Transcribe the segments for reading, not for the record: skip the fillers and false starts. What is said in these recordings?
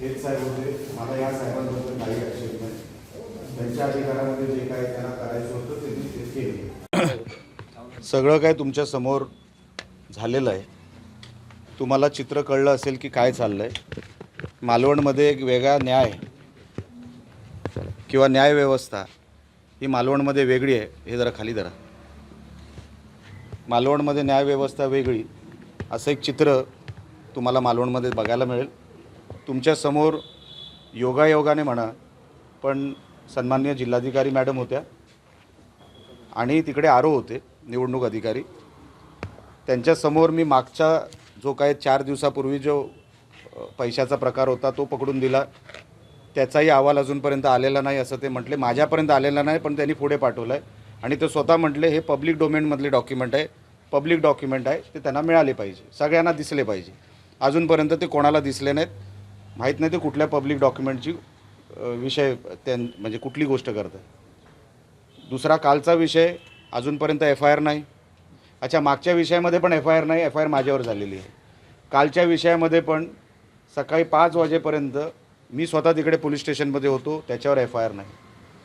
हेच साहेब होते. मला या साहेबांबद्दल काही आक्षेप नाही. त्यांच्या अधिकारामध्ये जे काही त्यांना करायचं होतं त्यांनी ते केलं. सगळं काय तुमच्या समोर झालेलं आहे. तुम्हाला चित्र कळलं असेल की काय चाललंय. मालवणमध्ये एक वेगळा न्याय किंवा न्यायव्यवस्था ही मालवणमध्ये वेगळी आहे. हे जरा खाली धरा. मालवणमध्ये न्यायव्यवस्था वेगळी असं एक चित्र तुम्हाला मालवणमध्ये बघायला मिळेल. तुमच्यासमोर योगायोगाने म्हणा पण सन्माननीय जिल्हाधिकारी मॅडम होत्या आणि तिकडे आरो होते निवडणूक अधिकारी. त्यांच्यासमोर मी मागचा जो काय 4 दिवसापूर्वी जो पैशाचा प्रकार होता तो पकडून दिला. त्याचाही अहवाल अजूनपर्यंत आलेला नाही असं ते म्हटले. माझ्यापर्यंत आलेला नाही पण त्यांनी पुढे पाठवलं आहे आणि ते स्वतः म्हटले हे पब्लिक डोमेनमधले डॉक्युमेंट आहे, पब्लिक डॉक्युमेंट आहे, ते त्यांना मिळाले पाहिजे, सगळ्यांना दिसले पाहिजे. अजूनपर्यंत ते कोणाला दिसले नाहीत. माहीत नाही ते कुठल्या पब्लिक डॉक्युमेंटची विषय म्हणजे कुठली गोष्ट करतात. दुसरा कालचा विषय अजूनपर्यंत FIR नाही. अच्छा, मागच्या विषयामध्ये पण FIR नाही. FIR माझ्यावर झालेली आहे. कालच्या विषयामध्ये पण सकाळी 5 वाजेपर्यंत मी स्वतः तिकडे पोलीस स्टेशनमध्ये होतो, त्याच्यावर FIR नाही.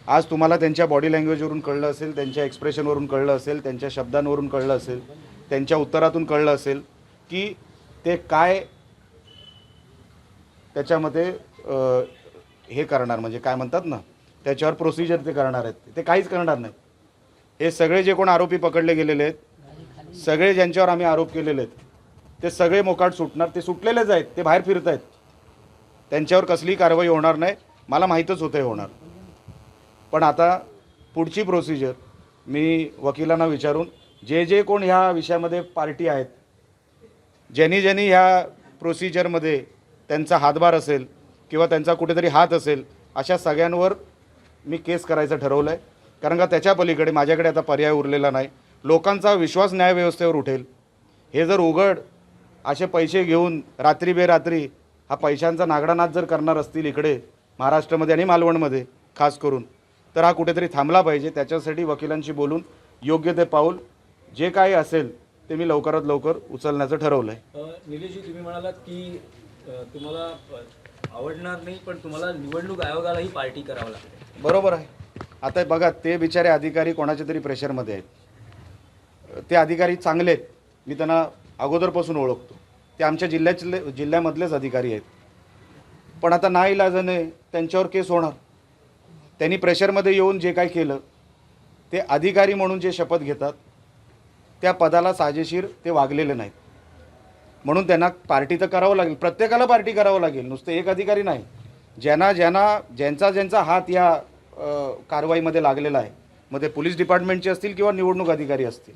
आज तुम्हाला त्यांच्या बॉडी लँग्वेजवरून कळलं असेल, त्यांच्या एक्सप्रेशनवरून कळलं असेल, त्यांच्या शब्दांवरून कळलं असेल, त्यांच्या उत्तरातून कळलं असेल की ते काय त्याच्यामध्ये हे करणार, म्हणजे काय म्हणतात ना, त्याच्यावर प्रोसिजर ते करणार आहेत. ते काहीच करणार नाही. हे सगळे जे कोण आरोपी पकडले गेलेले आहेत, सगळे ज्यांच्यावर आम्ही आरोप केलेले आहेत, ते सगळे मोकाट सुटणार. ते सुटलेलेच आहेत, ते बाहेर फिरत आहेत. त्यांच्यावर कसलीही कारवाई होणार नाही. मला माहीतच होतं हे होणार. पण आता पुढची प्रोसिजर मी वकिलांना विचारून जे जे कोण ह्या विषयामध्ये पार्टी आहेत, ज्यांनी ज्यांनी ह्या प्रोसिजरमध्ये त्यांचा हातभार असेल किंवा त्यांचा कुठेतरी हात असेल, अशा सगळ्यांवर मी केस करायचं ठरवलं आहे. कारण का त्याच्या पलीकडे माझ्याकडे आता पर्याय उरलेला नाही. लोकांचा विश्वास न्यायव्यवस्थेवर उठेल. हे जर उघड असे पैसे घेऊन रात्री बेरात्री हा पैशांचा नागडानाच जर करणार असतील इकडे महाराष्ट्रामध्ये आणि मालवणमध्ये खास करून, तर हा कुठेतरी थांबला पाहिजे. त्याच्यासाठी वकिलांशी बोलून योग्य ते पाऊल जे काही असेल ते मी लवकरात लवकर उचलण्याचं ठरवलं आहे. निलेशजी, तुम्ही म्हणालात की तुम्हाला आवडणार नाही पण तुम्हाला निवडणूक आयोगालाही पार्टी करावं लागते. बरोबर आहे. आता बघा, ते बिचारे अधिकारी कोणाच्या तरी प्रेशरमध्ये आहेत. ते अधिकारी चांगले आहेत, मी त्यांना अगोदरपासून ओळखतो. ते आमच्या जिल्ह्यामधलेच अधिकारी आहेत. पण आता नाईलाजाने त्यांच्यावर केस होणार. त्यांनी प्रेशरमध्ये येऊन जे काय केलं, ते अधिकारी म्हणून जे शपथ घेतात त्या पदाला साजेशीर ते वागलेले नाहीत. म्हणून त्यांना पार्टी तर करावं लागेल. प्रत्येकाला पार्टी करावं लागेल, नुसतं एक अधिकारी नाही. ज्यांचा हात या कारवाईमध्ये लागलेला आहे, मग ते पोलीस डिपार्टमेंटचे असतील किंवा निवडणूक अधिकारी असतील,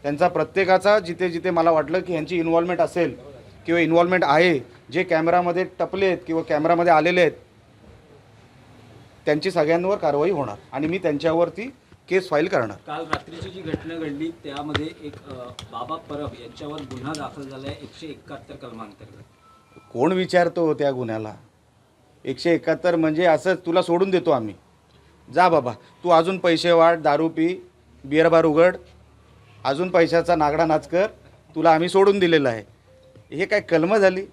त्यांचा प्रत्येकाचा जिथे जिथे मला वाटलं की ह्यांची इन्व्हॉल्वमेंट असेल किंवा इन्व्हॉल्वमेंट आहे, जे कॅमेरामध्ये टपले आहेत किंवा कॅमेरामध्ये आलेले आहेत, त्यांची सगळ्यांवर कारवाई होणार आणि मी त्यांच्यावरती केस फाईल करणार. काल रात्रीची जी घटना घडली त्यामध्ये एक बाबा परब यांच्यावर गुन्हा दाखल झाला आहे 171 कलमांतर्गत. कोण विचारतो त्या गुन्ह्याला? 171 म्हणजे असंच तुला सोडून देतो आम्ही, जा बाबा तू अजून पैसे वाढ, दारू पी, बिअर बार उघड, अजून पैशाचा नागडा नाच कर, तुला आम्ही सोडून दिलेलं आहे. हे काय कलमं झाली?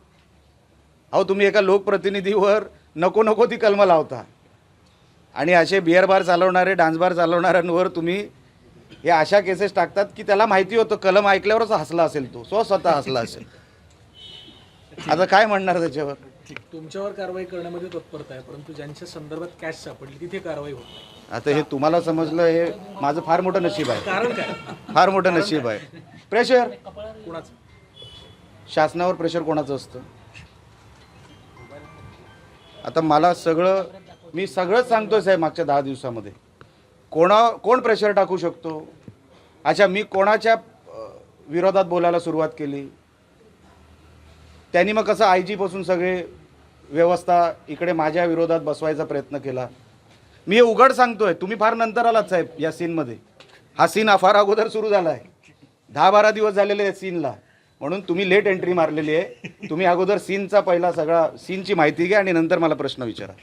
अहो, तुम्ही एका लोकप्रतिनिधीवर नको ती कलमं लावता आणि असे बिअर बार चालवणारे, डान्स बार चालवणाऱ्यांवर तुम्ही हे अशा केसेस टाकतात की त्याला माहिती होतं कलम ऐकल्यावरच हसला असेल, तो स्वतः हसला असेल. आता काय म्हणणार त्याच्यावर? तुमच्यावर कारवाई करण्यामध्ये तत्परता आहे, परंतु ज्यांच्या संदर्भात कॅश सापडली तिथे कारवाई होत नाही. आता हे तुम्हाला समजलं, हे माझं फार मोठं नशीब आहे. कारण काय? फार मोठं नशीब आहे. प्रेशर कोणाचं? शासनावर प्रेशर कोणाचं असतं? आता मला मी सगळंच सांगतोय साहेब. मागच्या 10 दिवसामध्ये कोण प्रेशर टाकू शकतो? अच्छा, मी कोणाच्या विरोधात बोलायला सुरुवात केली? त्यांनी मग कसं IG पासून सगळे व्यवस्था इकडे माझ्या विरोधात बसवायचा प्रयत्न केला. मी हे उघड सांगतोय. तुम्ही फार नंतर आलात साहेब या सीनमध्ये. हा सीन फार अगोदर सुरू झाला आहे. 10-12 दिवस झालेले आहेत सीनला, म्हणून तुम्ही लेट एंट्री मारलेली आहे. तुम्ही अगोदर सीनचा पहिला सगळा सीनची माहिती घ्या आणि नंतर मला प्रश्न विचारा.